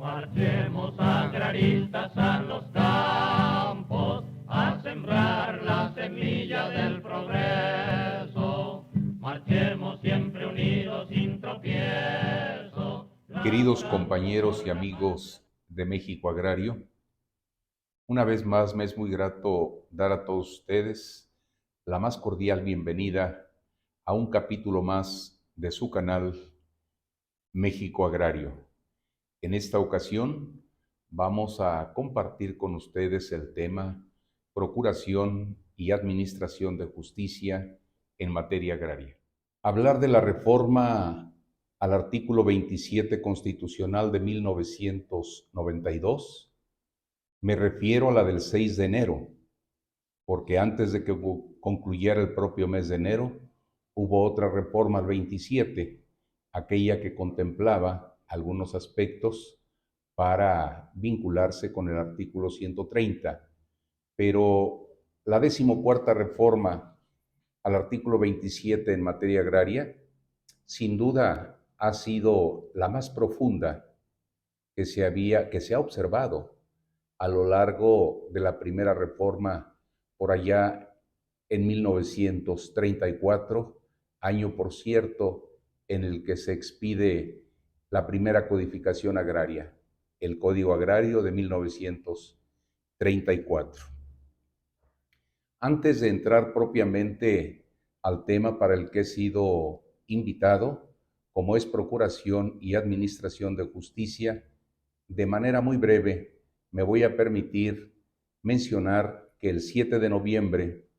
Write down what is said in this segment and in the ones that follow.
Marchemos agraristas a los campos a sembrar la semilla del progreso. Marchemos siempre unidos sin tropiezo. Queridos compañeros y amigos de México Agrario, una vez más me es muy grato dar a todos ustedes la más cordial bienvenida a un capítulo más de su canal México Agrario. En esta ocasión vamos a compartir con ustedes el tema Procuración y Administración de Justicia en materia agraria. Hablar de la reforma al artículo 27 constitucional de 1992, me refiero a la del 6 de enero, porque antes de que concluyera el propio mes de enero, hubo otra reforma al 27, aquella que contemplaba algunos aspectos para vincularse con el artículo 130. Pero la 14ª reforma al artículo 27 en materia agraria, sin duda ha sido la más profunda que se ha observado a lo largo de la primera reforma por allá en 1934, año por cierto en el que se expide la primera codificación agraria, el Código Agrario de 1934. Antes de entrar propiamente al tema para el que he sido invitado, como es Procuración y Administración de Justicia, de manera muy breve me voy a permitir mencionar que el 7 de noviembre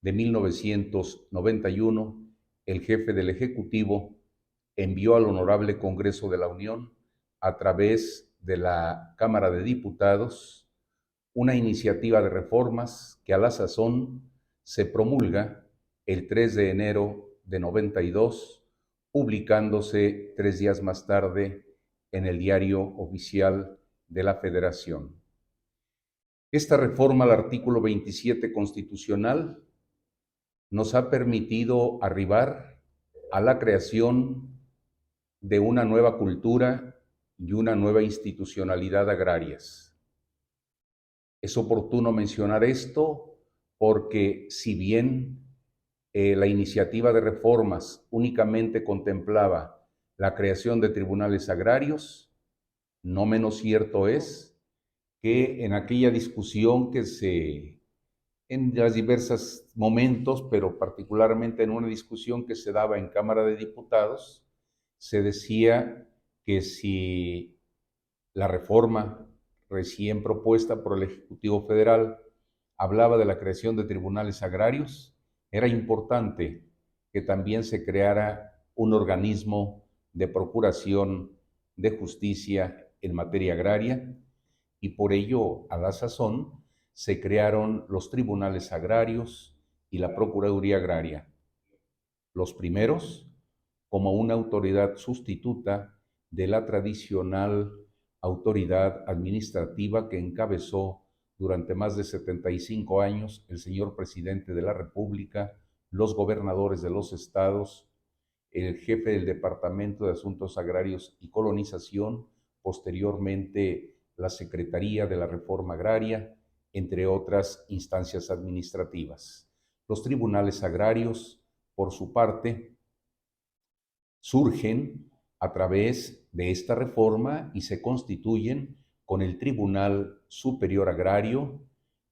de 1991, el jefe del Ejecutivo envió al Honorable Congreso de la Unión, a través de la Cámara de Diputados, una iniciativa de reformas que a la sazón se promulga el 3 de enero de 92, publicándose 3 días más tarde en el Diario Oficial de la Federación. Esta reforma al artículo 27 constitucional nos ha permitido arribar a la creación de una nueva cultura y una nueva institucionalidad agrarias. Es oportuno mencionar esto porque si bien la iniciativa de reformas únicamente contemplaba la creación de tribunales agrarios, no menos cierto es que en aquella discusión en los diversos momentos, pero particularmente en una discusión que se daba en Cámara de Diputados, se decía que si la reforma recién propuesta por el Ejecutivo Federal hablaba de la creación de tribunales agrarios, era importante que también se creara un organismo de procuración de justicia en materia agraria, y por ello, a la sazón, se crearon los tribunales agrarios y la Procuraduría Agraria. Los primeros, como una autoridad sustituta de la tradicional autoridad administrativa que encabezó durante más de 75 años el señor presidente de la República, los gobernadores de los estados, el jefe del Departamento de Asuntos Agrarios y Colonización, posteriormente la Secretaría de la Reforma Agraria, entre otras instancias administrativas. Los tribunales agrarios, por su parte, surgen a través de esta reforma y se constituyen con el Tribunal Superior Agrario,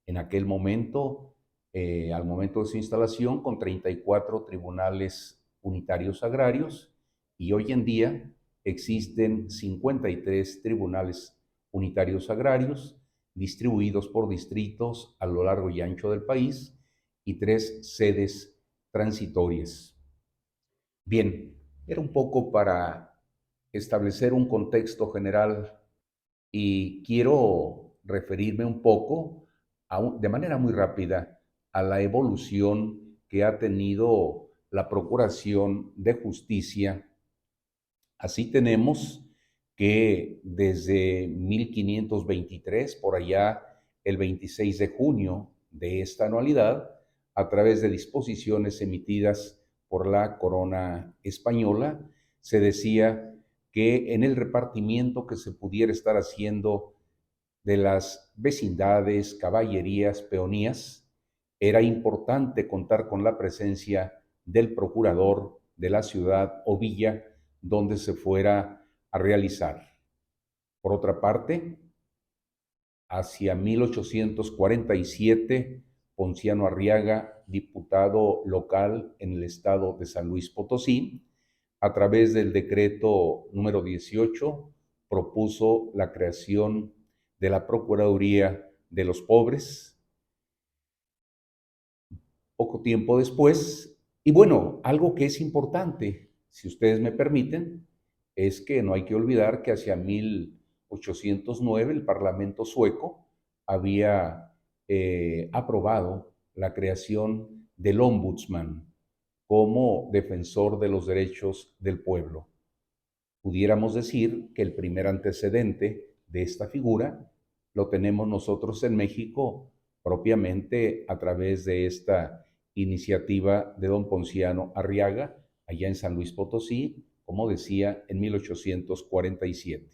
en aquel momento, al momento de su instalación, con 34 tribunales unitarios agrarios, y hoy en día existen 53 tribunales unitarios agrarios, distribuidos por distritos a lo largo y ancho del país, y 3 sedes transitorias. Bien, era un poco para establecer un contexto general y quiero referirme un poco, de manera muy rápida, a la evolución que ha tenido la Procuración de Justicia. Así tenemos que desde 1523, por allá el 26 de junio de esta anualidad, a través de disposiciones emitidas por la corona española, se decía que en el repartimiento que se pudiera estar haciendo de las vecindades, caballerías, peonías, era importante contar con la presencia del procurador de la ciudad o villa donde se fuera a realizar. Por otra parte, hacia 1847, Ponciano Arriaga, diputado local en el estado de San Luis Potosí, a través del decreto número 18, propuso la creación de la Procuraduría de los Pobres. Poco tiempo después, y bueno, algo que es importante, si ustedes me permiten, es que no hay que olvidar que hacia 1809 el Parlamento sueco había aprobado la creación del ombudsman como defensor de los derechos del pueblo. Pudiéramos decir que el primer antecedente de esta figura lo tenemos nosotros en México propiamente a través de esta iniciativa de don Ponciano Arriaga, allá en San Luis Potosí, como decía, en 1847.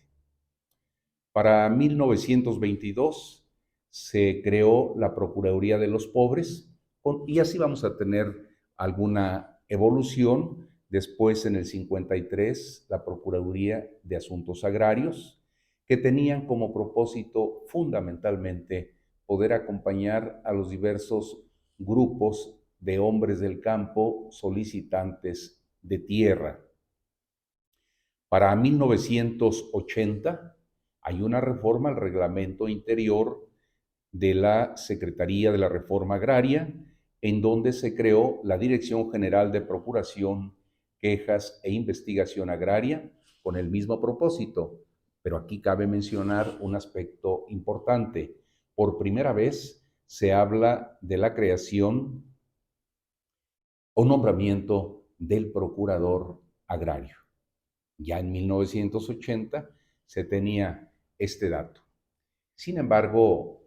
Para 1922 se creó la Procuraduría de los Pobres y así vamos a tener alguna evolución. Después, en el 53, la Procuraduría de Asuntos Agrarios, que tenían como propósito fundamentalmente poder acompañar a los diversos grupos de hombres del campo solicitantes de tierra. Para 1980 hay una reforma al reglamento interior de la Secretaría de la Reforma Agraria, en donde se creó la Dirección General de Procuración, Quejas e Investigación Agraria, con el mismo propósito. Pero aquí cabe mencionar un aspecto importante. Por primera vez se habla de la creación o nombramiento del Procurador Agrario. Ya en 1980 se tenía este dato. Sin embargo,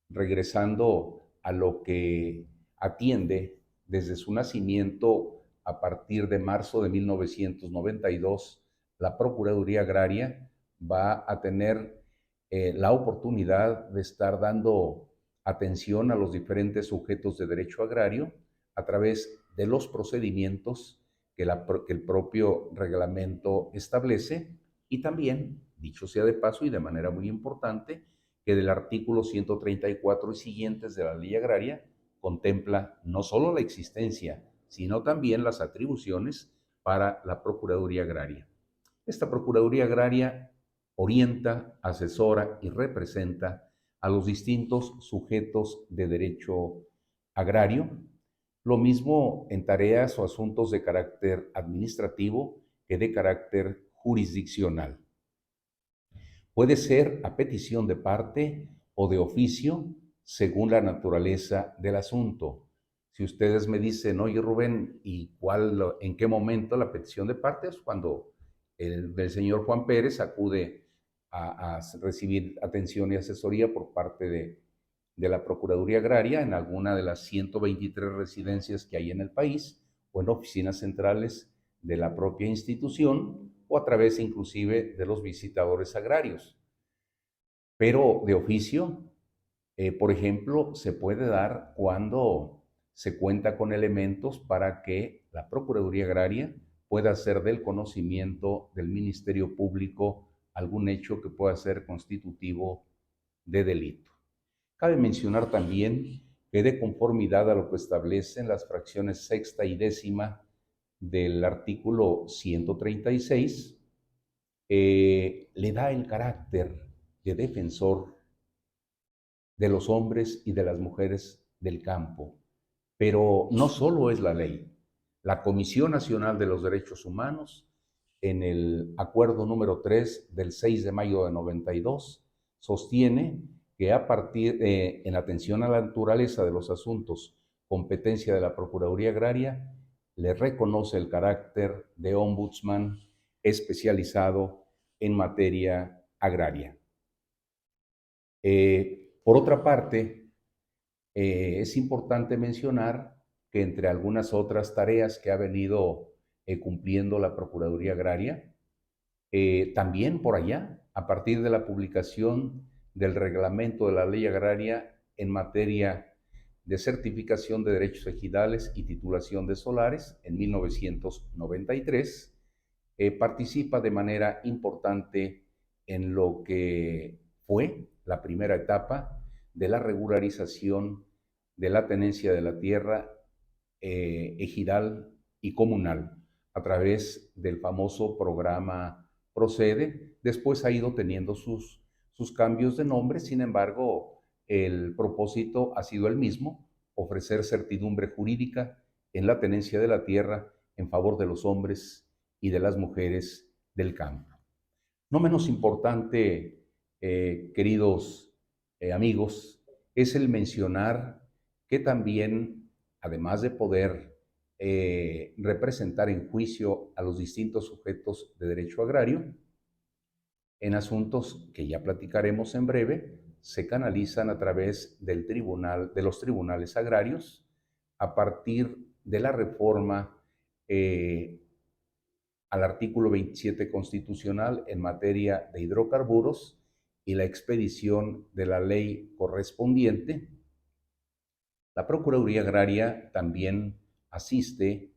regresando a lo que atiende desde su nacimiento a partir de marzo de 1992, la Procuraduría Agraria va a tener la oportunidad de estar dando atención a los diferentes sujetos de derecho agrario a través de los procedimientos que el propio reglamento establece y también, dicho sea de paso y de manera muy importante, que del artículo 134 y siguientes de la Ley Agraria contempla no solo la existencia, sino también las atribuciones para la Procuraduría Agraria. Esta Procuraduría Agraria orienta, asesora y representa a los distintos sujetos de derecho agrario, lo mismo en tareas o asuntos de carácter administrativo que de carácter jurisdiccional. Puede ser a petición de parte o de oficio, según la naturaleza del asunto. Si ustedes me dicen, oye Rubén, ¿y en qué momento la petición de parte? Es cuando el señor Juan Pérez acude a recibir atención y asesoría por parte de la Procuraduría Agraria en alguna de las 123 residencias que hay en el país o en oficinas centrales de la propia institución o a través inclusive de los visitadores agrarios. Pero de oficio, por ejemplo, se puede dar cuando se cuenta con elementos para que la Procuraduría Agraria pueda hacer del conocimiento del Ministerio Público algún hecho que pueda ser constitutivo de delito. Cabe mencionar también que de conformidad a lo que establecen las fracciones sexta y décima del artículo 136, le da el carácter de defensor de los hombres y de las mujeres del campo. Pero no solo es la ley. La Comisión Nacional de los Derechos Humanos, en el acuerdo número 3 del 6 de mayo de 92, sostiene que en atención a la naturaleza de los asuntos, competencia de la Procuraduría Agraria, le reconoce el carácter de ombudsman especializado en materia agraria. Por otra parte, es importante mencionar que entre algunas otras tareas que ha venido cumpliendo la Procuraduría Agraria, También por allá, a partir de la publicación del reglamento de la ley agraria en materia de certificación de derechos ejidales y titulación de solares en 1993, participa de manera importante en lo que fue la primera etapa de la regularización de la tenencia de la tierra ejidal y comunal a través del famoso programa Procede. Después ha ido teniendo sus cambios de nombre, sin embargo, el propósito ha sido el mismo: ofrecer certidumbre jurídica en la tenencia de la tierra en favor de los hombres y de las mujeres del campo. No menos importante, queridos amigos, es el mencionar que también, además de poder representar en juicio a los distintos sujetos de derecho agrario, en asuntos que ya platicaremos en breve, se canalizan a través del tribunal, de los tribunales agrarios, a partir de la reforma al artículo 27 constitucional en materia de hidrocarburos y la expedición de la ley correspondiente. La Procuraduría Agraria también asiste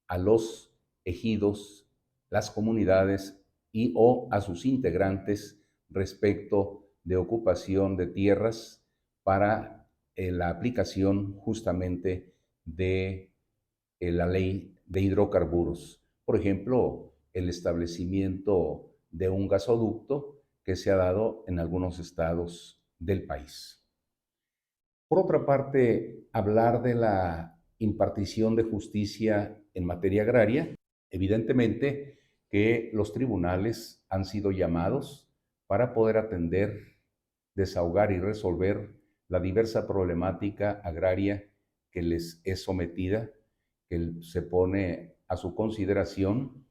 a los ejidos, las comunidades y o a sus integrantes respecto de ocupación de tierras para la aplicación justamente de la ley de hidrocarburos. Por ejemplo, el establecimiento de un gasoducto que se ha dado en algunos estados del país. Por otra parte, hablar de la impartición de justicia en materia agraria, evidentemente que los tribunales han sido llamados para poder atender, desahogar y resolver la diversa problemática agraria que les es sometida, que se pone a su consideración,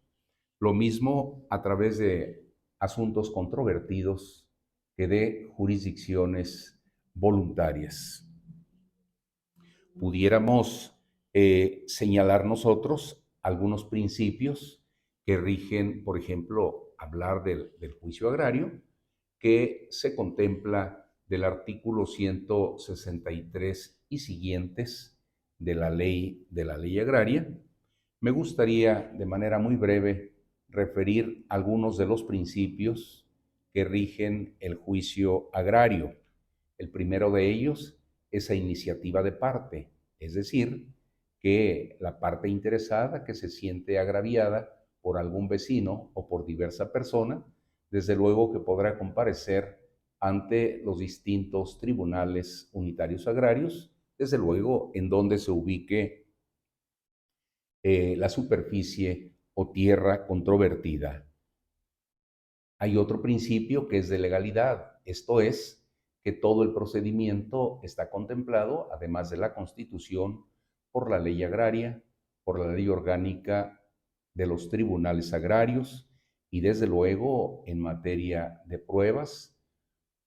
lo mismo a través de asuntos controvertidos que de jurisdicciones voluntarias. Pudiéramos señalar nosotros algunos principios que rigen, por ejemplo, hablar del juicio agrario, que se contempla del artículo 163 y siguientes de la ley agraria. Me gustaría, de manera muy breve, referir algunos de los principios que rigen el juicio agrario. El primero de ellos es la iniciativa de parte, es decir, que la parte interesada que se siente agraviada por algún vecino o por diversa persona, desde luego que podrá comparecer ante los distintos tribunales unitarios agrarios, desde luego en donde se ubique la superficie o tierra controvertida. Hay otro principio que es de legalidad, esto es, que todo el procedimiento está contemplado, además de la Constitución, por la ley agraria, por la ley orgánica de los tribunales agrarios y desde luego en materia de pruebas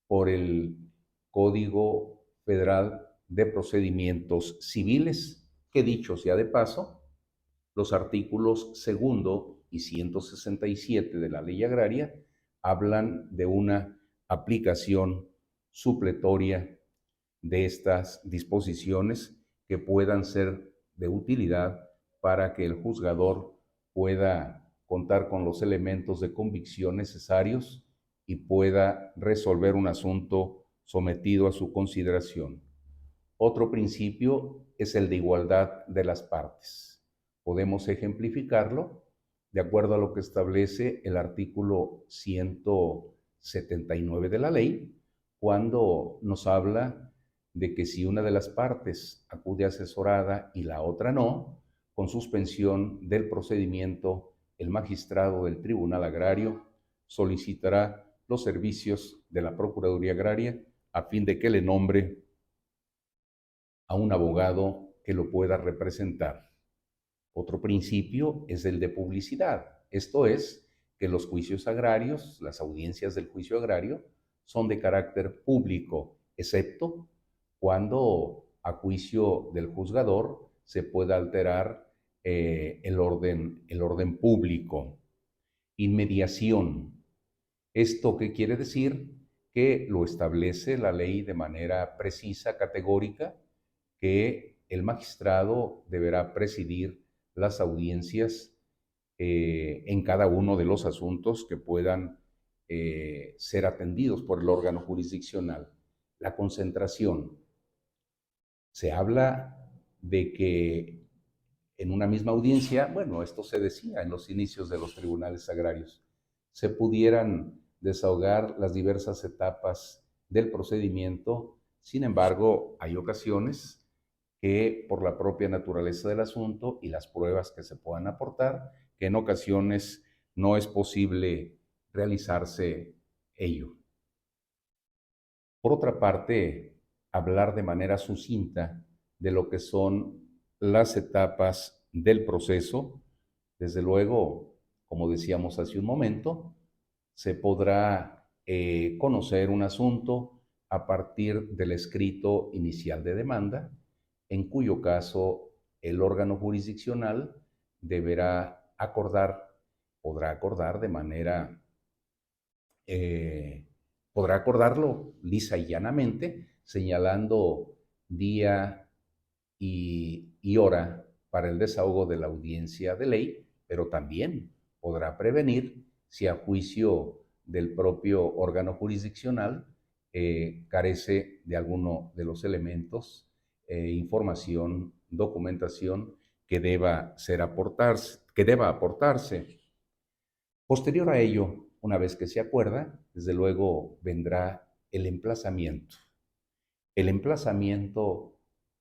por el Código Federal de Procedimientos Civiles, que dicho sea de paso, los artículos 2 y 167 de la ley agraria hablan de una aplicación supletoria de estas disposiciones que puedan ser de utilidad para que el juzgador pueda contar con los elementos de convicción necesarios y pueda resolver un asunto sometido a su consideración. Otro principio es el de igualdad de las partes. Podemos ejemplificarlo de acuerdo a lo que establece el artículo 179 de la ley, cuando nos habla de que si una de las partes acude asesorada y la otra no, con suspensión del procedimiento, el magistrado del Tribunal Agrario solicitará los servicios de la Procuraduría Agraria a fin de que le nombre a un abogado que lo pueda representar. Otro principio es el de publicidad, esto es, que los juicios agrarios, las audiencias del juicio agrario, son de carácter público, excepto cuando a juicio del juzgador se pueda alterar el orden público. Inmediación. ¿Esto qué quiere decir? Que lo establece la ley de manera precisa, categórica, que el magistrado deberá presidir las audiencias en cada uno de los asuntos que puedan ser atendidos por el órgano jurisdiccional. La concentración. Se habla de que en una misma audiencia, bueno, esto se decía en los inicios de los tribunales agrarios, se pudieran desahogar las diversas etapas del procedimiento. Sin embargo, hay ocasiones que por la propia naturaleza del asunto y las pruebas que se puedan aportar, que en ocasiones no es posible realizarse ello. Por otra parte, hablar de manera sucinta de lo que son las etapas del proceso. Desde luego, como decíamos hace un momento, se podrá conocer un asunto a partir del escrito inicial de demanda, en cuyo caso el órgano jurisdiccional deberá acordar, podrá acordar de manera eh, podrá acordarlo lisa y llanamente, señalando día y hora para el desahogo de la audiencia de ley, pero también podrá prevenir si a juicio del propio órgano jurisdiccional carece de alguno de los elementos, información, documentación que deba aportarse. Posterior a ello, una vez que se acuerda, desde luego vendrá el emplazamiento. El emplazamiento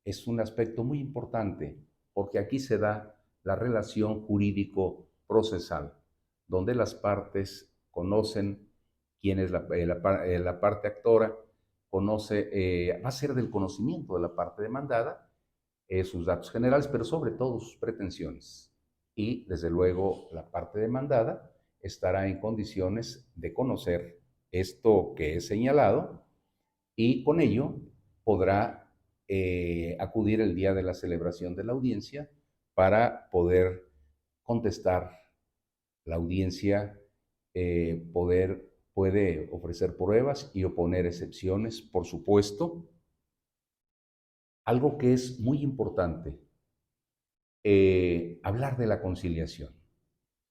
es un aspecto muy importante porque aquí se da la relación jurídico-procesal, donde las partes conocen quién es la parte actora, va a ser del conocimiento de la parte demandada, sus datos generales, pero sobre todo sus pretensiones. Y desde luego la parte demandada estará en condiciones de conocer esto que he señalado y con ello podrá acudir el día de la celebración de la audiencia para poder contestar. La audiencia puede ofrecer pruebas y oponer excepciones, por supuesto. Algo que es muy importante, hablar de la conciliación,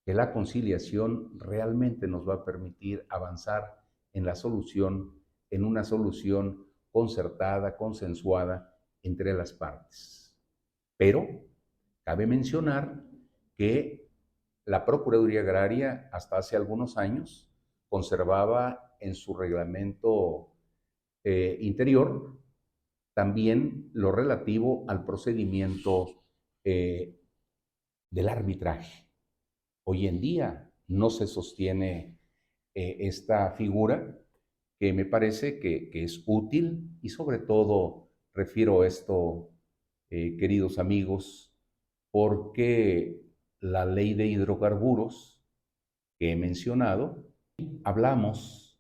que la conciliación realmente nos va a permitir avanzar en la solución, en una solución concertada, consensuada entre las partes. Pero cabe mencionar que la Procuraduría Agraria hasta hace algunos años conservaba en su reglamento interior también lo relativo al procedimiento del arbitraje. Hoy en día no se sostiene esta figura que me parece que es útil y sobre todo refiero esto, queridos amigos, porque la ley de hidrocarburos que he mencionado, hablamos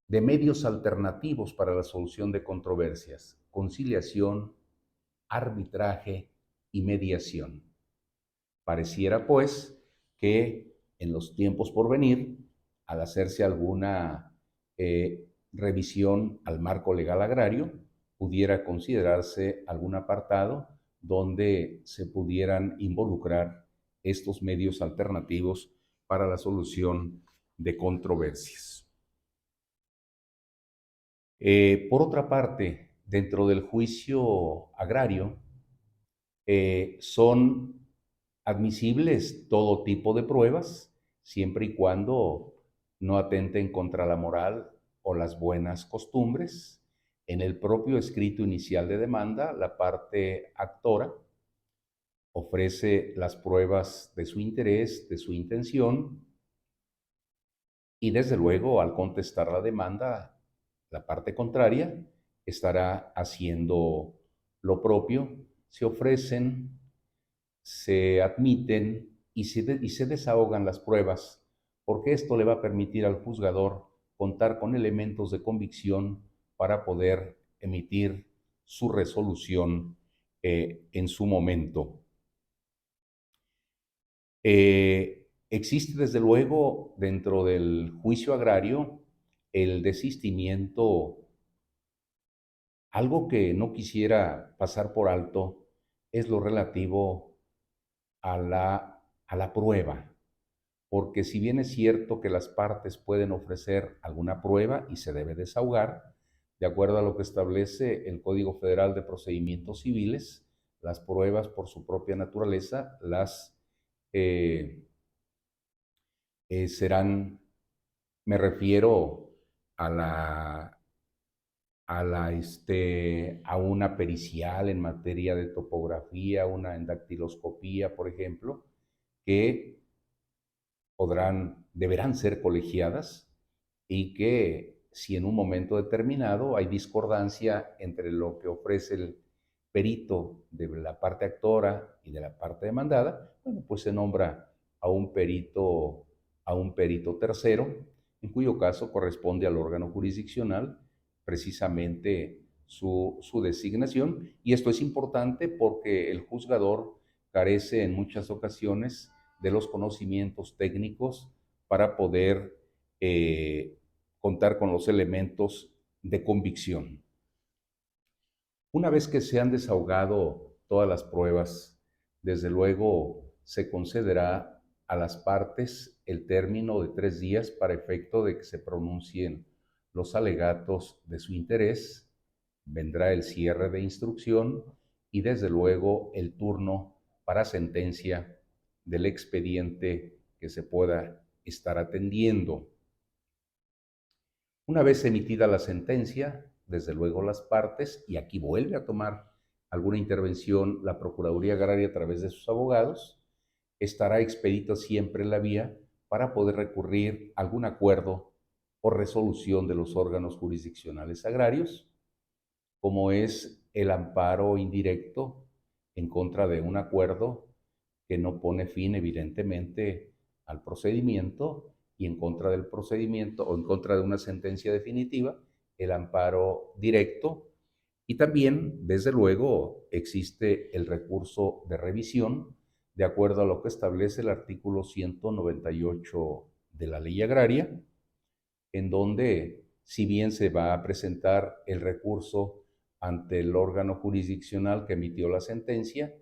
de medios alternativos para la solución de controversias, conciliación, arbitraje y mediación. Pareciera, pues, que en los tiempos por venir, al hacerse alguna revisión al marco legal agrario, pudiera considerarse algún apartado donde se pudieran involucrar estos medios alternativos para la solución de controversias. Por otra parte, dentro del juicio agrario, son admisibles todo tipo de pruebas, siempre y cuando no atenten contra la moral o las buenas costumbres. En el propio escrito inicial de demanda, la parte actora ofrece las pruebas de su interés, de su intención, y desde luego al contestar la demanda, la parte contraria estará haciendo lo propio. Se ofrecen, se admiten y se desahogan las pruebas, porque esto le va a permitir al juzgador contar con elementos de convicción para poder emitir su resolución en su momento. Existe desde luego dentro del juicio agrario el desistimiento. Algo que no quisiera pasar por alto es lo relativo a la prueba, porque si bien es cierto que las partes pueden ofrecer alguna prueba y se debe desahogar, de acuerdo a lo que establece el Código Federal de Procedimientos Civiles, las pruebas por su propia naturaleza eh, serán, me refiero a a una pericial en materia de topografía, una en dactiloscopía, por ejemplo, que deberán ser colegiadas y que si en un momento determinado hay discordancia entre lo que ofrece el perito de la parte actora y de la parte demandada, bueno, pues se nombra a un perito, a un perito tercero, en cuyo caso corresponde al órgano jurisdiccional precisamente su designación. Y esto es importante porque el juzgador carece en muchas ocasiones de los conocimientos técnicos para poder eh, contar con los elementos de convicción. Una vez que se han desahogado todas las pruebas, desde luego se concederá a las partes el término de 3 días para efecto de que se pronuncien los alegatos de su interés, vendrá el cierre de instrucción y desde luego el turno para sentencia del expediente que se pueda estar atendiendo. Una vez emitida la sentencia, desde luego las partes, y aquí vuelve a tomar alguna intervención la Procuraduría Agraria a través de sus abogados, estará expedito siempre la vía para poder recurrir a algún acuerdo o resolución de los órganos jurisdiccionales agrarios, como es el amparo indirecto en contra de un acuerdo que no pone fin evidentemente al procedimiento y en contra del procedimiento o en contra de una sentencia definitiva, el amparo directo. Y también, desde luego, existe el recurso de revisión, de acuerdo a lo que establece el artículo 198 de la Ley Agraria, en donde, si bien se va a presentar el recurso ante el órgano jurisdiccional que emitió la sentencia,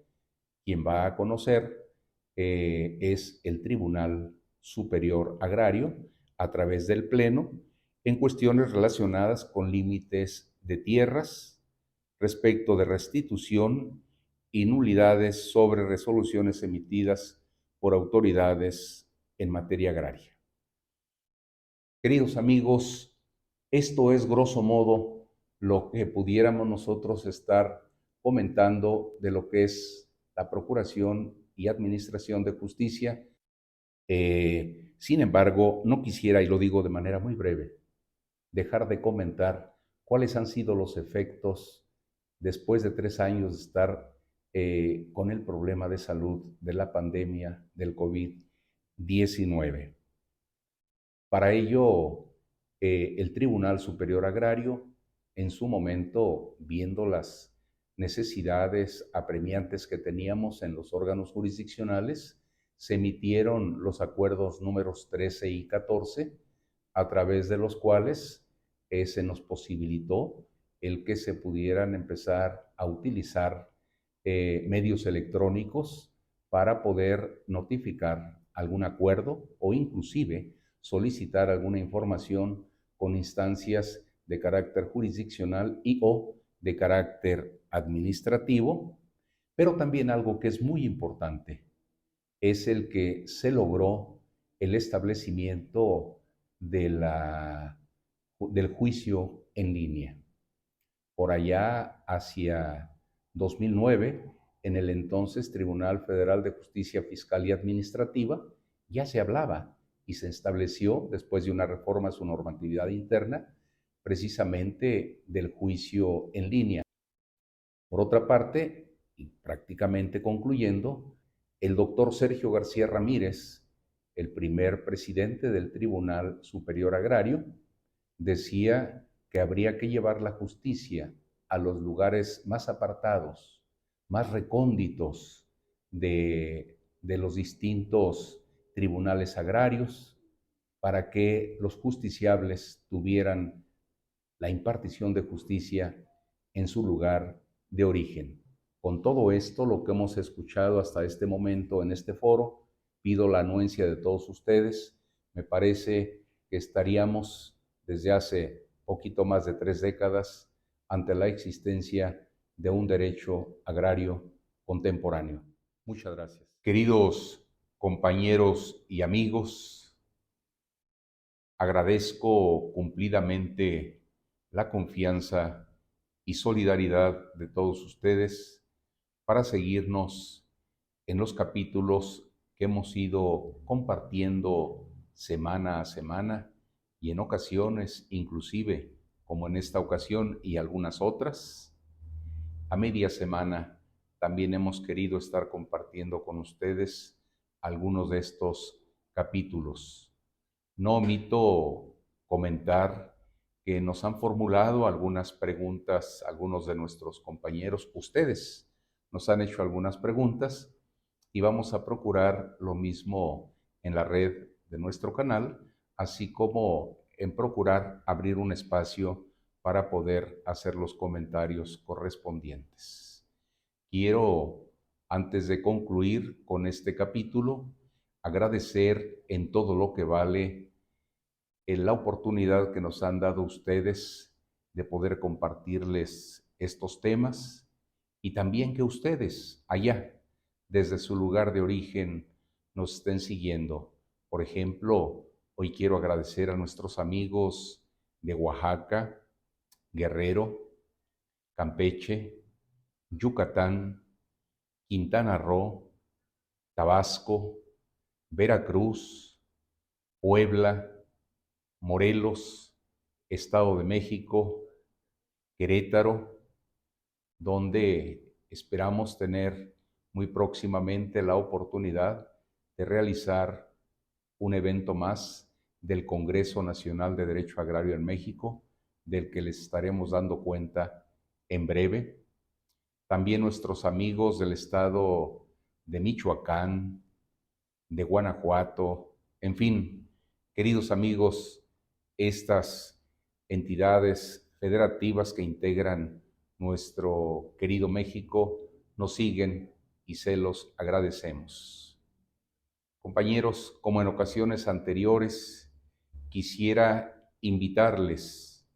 quien va a conocer es el Tribunal Superior Agrario a través del Pleno en cuestiones relacionadas con límites de tierras, respecto de restitución y nulidades sobre resoluciones emitidas por autoridades en materia agraria. Queridos amigos, esto es grosso modo lo que pudiéramos nosotros estar comentando de lo que es la Procuración y Administración de Justicia. Sin embargo, no quisiera, y lo digo de manera muy breve, dejar de comentar cuáles han sido los efectos después de 3 años de estar con el problema de salud de la pandemia del COVID-19. Para ello, el Tribunal Superior Agrario, en su momento, viendo las necesidades apremiantes que teníamos en los órganos jurisdiccionales, se emitieron los acuerdos números 13 y 14, a través de los cuales se nos posibilitó el que se pudieran empezar a utilizar medios electrónicos para poder notificar algún acuerdo o inclusive solicitar alguna información con instancias de carácter jurisdiccional y o de carácter administrativo, pero también algo que es muy importante es el que se logró el establecimiento del juicio en línea. Por allá hacia 2009, en el entonces Tribunal Federal de Justicia Fiscal y Administrativa, ya se hablaba y se estableció, después de una reforma a su normatividad interna, precisamente del juicio en línea. Por otra parte, y prácticamente concluyendo, el doctor Sergio García Ramírez, el primer presidente del Tribunal Superior Agrario, decía que habría que llevar la justicia a los lugares más apartados, más recónditos de los distintos tribunales agrarios, para que los justiciables tuvieran la impartición de justicia en su lugar de origen. Con todo esto, lo que hemos escuchado hasta este momento en este foro, pido la anuencia de todos ustedes. Me parece que estaríamos desde hace poquito más de 3 décadas ante la existencia de un derecho agrario contemporáneo. Muchas gracias. Queridos compañeros y amigos, agradezco cumplidamente la confianza y solidaridad de todos ustedes para seguirnos en los capítulos que hemos ido compartiendo semana a semana y en ocasiones, inclusive, como en esta ocasión y algunas otras, a media semana también hemos querido estar compartiendo con ustedes algunos de estos capítulos. No omito comentar que nos han formulado algunas preguntas, algunos de nuestros compañeros, ustedes nos han hecho algunas preguntas y vamos a procurar lo mismo en la red de nuestro canal, así como en procurar abrir un espacio para poder hacer los comentarios correspondientes. Quiero, antes de concluir con este capítulo, agradecer en todo lo que vale la oportunidad que nos han dado ustedes de poder compartirles estos temas y también que ustedes allá, desde su lugar de origen, nos estén siguiendo. Por ejemplo, hoy quiero agradecer a nuestros amigos de Oaxaca, Guerrero, Campeche, Yucatán, Quintana Roo, Tabasco, Veracruz, Puebla, Morelos, Estado de México, Querétaro, donde esperamos tener muy próximamente la oportunidad de realizar un evento más del Congreso Nacional de Derecho Agrario en México, del que les estaremos dando cuenta en breve. También nuestros amigos del estado de Michoacán, de Guanajuato, en fin, queridos amigos, estas entidades federativas que integran nuestro querido México nos siguen y se los agradecemos. Compañeros, como en ocasiones anteriores, quisiera invitarles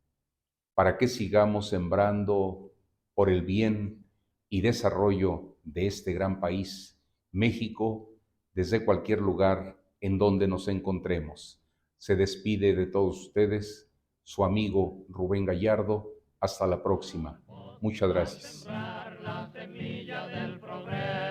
para que sigamos sembrando por el bien y desarrollo de este gran país, México, desde cualquier lugar en donde nos encontremos. Se despide de todos ustedes su amigo Rubén Gallardo. Hasta la próxima. Muchas gracias. Sembrar la semilla del progreso.